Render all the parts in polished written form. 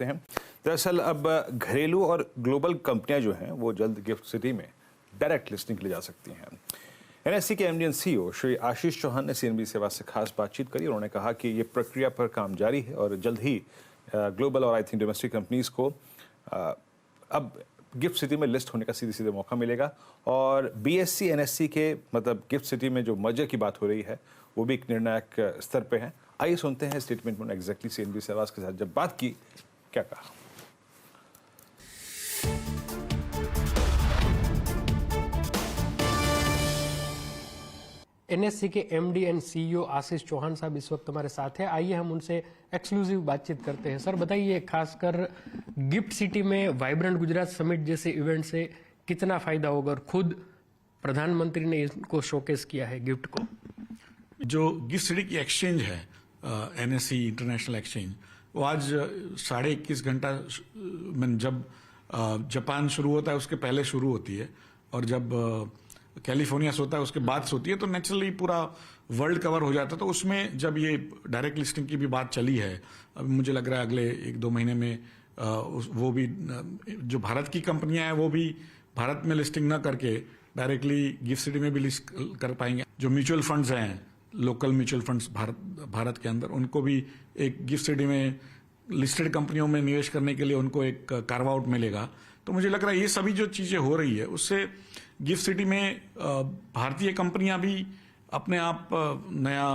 हैं। दरअसल अब घरेलू और ग्लोबल कंपनियां जो हैं वो जल्द गिफ्ट सिटी में डायरेक्ट लिस्टिंग के लिए जा सकती हैं। एनएससी के MD and CEO Shri Ashish Chauhan ने सीएनबी सेवा से खास बातचीत करी। उन्होंने कहा कि ये प्रक्रिया पर काम जारी है और जल्द ही ग्लोबल और आई थिंक डोमेस्टिक कंपनीज को अब गिफ्ट सिटी में लिस्ट होने का सीधे सीधे मौका मिलेगा। और बीएससी एनएससी के मतलब गिफ्ट सिटी में जो मर्जर की बात हो रही है वो भी एक निर्णायक स्तर पे है। आइए सुनते हैं स्टेटमेंट में एग्जैक्टली सीएनबी सेवा के साथ जब बात की क्या कहा। एनएससी के MD and CEO Ashish Chauhan साहब इस वक्त हमारे साथ हैं। आइए हम उनसे एक्सक्लूसिव बातचीत करते हैं। सर बताइए, खासकर गिफ्ट सिटी में वाइब्रेंट गुजरात समिट जैसे इवेंट से कितना फायदा होगा और खुद प्रधानमंत्री ने इसको शोकेस किया है गिफ्ट को। जो गिफ्ट सिटी की एक्सचेंज है एनएससी इंटरनेशनल एक्सचेंज, वो आज 21.5 घंटा जब जापान शुरू होता है उसके पहले शुरू होती है और जब कैलिफोर्निया से होता है उसके बाद से होती है, तो नेचुरली पूरा वर्ल्ड कवर हो जाता है। तो उसमें जब ये डायरेक्ट लिस्टिंग की भी बात चली है, अब मुझे लग रहा है अगले 1-2 महीने में वो भी जो भारत की कंपनियां हैं वो भी भारत में लिस्टिंग न करके डायरेक्टली गिफ्ट सिटी में भी लिस्ट कर पाएंगे। जो म्यूचुअल फंड्स हैं, लोकल म्यूचुअल फंड्स भारत के अंदर, उनको भी एक गिफ्ट सिटी में लिस्टेड कंपनियों में निवेश करने के लिए उनको एक कार्व आउट मिलेगा। तो मुझे लग रहा है ये सभी जो चीजें हो रही है उससे गिफ्ट सिटी में भारतीय कंपनियां भी अपने आप नया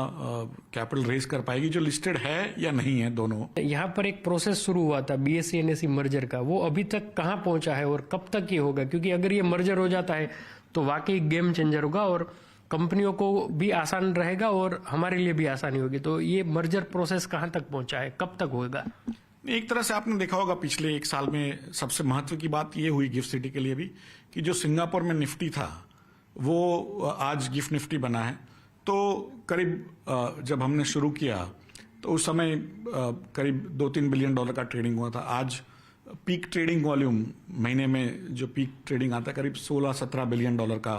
कैपिटल रेज कर पाएगी, जो लिस्टेड है या नहीं है दोनों। यहाँ पर एक प्रोसेस शुरू हुआ था बीएससी एनएससी मर्जर का, वो अभी तक कहाँ पहुंचा है और कब तक ये होगा? क्योंकि अगर ये मर्जर हो जाता है तो वाकई गेम चेंजर होगा और कंपनियों को भी आसान रहेगा और हमारे लिए भी आसानी होगी। तो ये मर्जर प्रोसेस कहाँ तक पहुंचा है, कब तक होगा? एक तरह से आपने देखा होगा पिछले 1 साल में सबसे महत्व की बात ये हुई गिफ्ट सिटी के लिए भी कि जो सिंगापुर में निफ्टी था वो आज गिफ्ट निफ्टी बना है। तो करीब जब हमने शुरू किया तो उस समय करीब $2-3 बिलियन का ट्रेडिंग हुआ था। आज पीक ट्रेडिंग वॉल्यूम महीने में जो पीक ट्रेडिंग आता है करीब $16-17 बिलियन का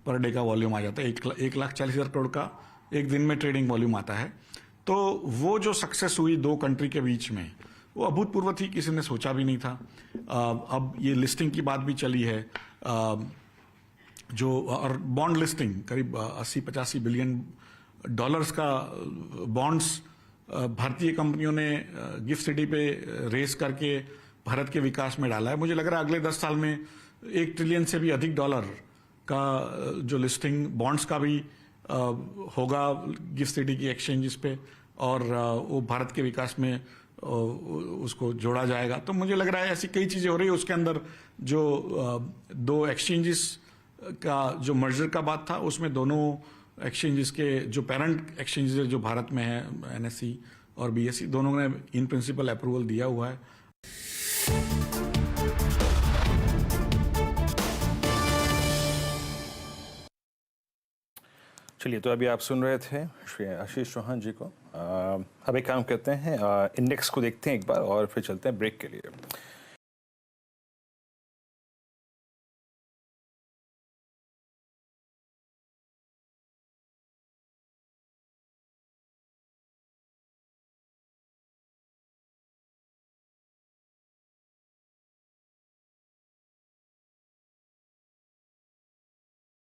पर डे का वॉल्यूम आ जाता है। 1,40,000 करोड़ का एक दिन में ट्रेडिंग वॉल्यूम आता है। तो वो जो सक्सेस हुई 2 कंट्री के बीच में वो अभूतपूर्व थी, किसी ने सोचा भी नहीं था। अब ये लिस्टिंग की बात भी चली है, जो और बॉन्ड लिस्टिंग करीब 80-85 बिलियन डॉलर्स का बॉन्ड्स भारतीय कंपनियों ने गिफ्ट सिटी पे रेस करके भारत के विकास में डाला है। मुझे लग रहा है अगले 10 साल में $1 ट्रिलियन से भी अधिक डॉलर का जो लिस्टिंग बॉन्ड्स का भी होगा गिफ्ट सिटी की एक्सचेंजेस पे और वो भारत के विकास में उसको जोड़ा जाएगा। तो मुझे लग रहा है ऐसी कई चीजें हो रही है। उसके अंदर जो 2 एक्सचेंजेस का जो मर्जर का बात था उसमें दोनों एक्सचेंजेस के जो पेरेंट एक्सचेंजेस जो भारत में है एनएससी और बीएससी, दोनों ने इन प्रिंसिपल अप्रूवल दिया हुआ है। चलिए, तो अभी आप सुन रहे थे श्री आशीष चौहान जी को। अब एक काम करते हैं, इंडेक्स को देखते हैं एक बार और फिर चलते हैं ब्रेक के लिए।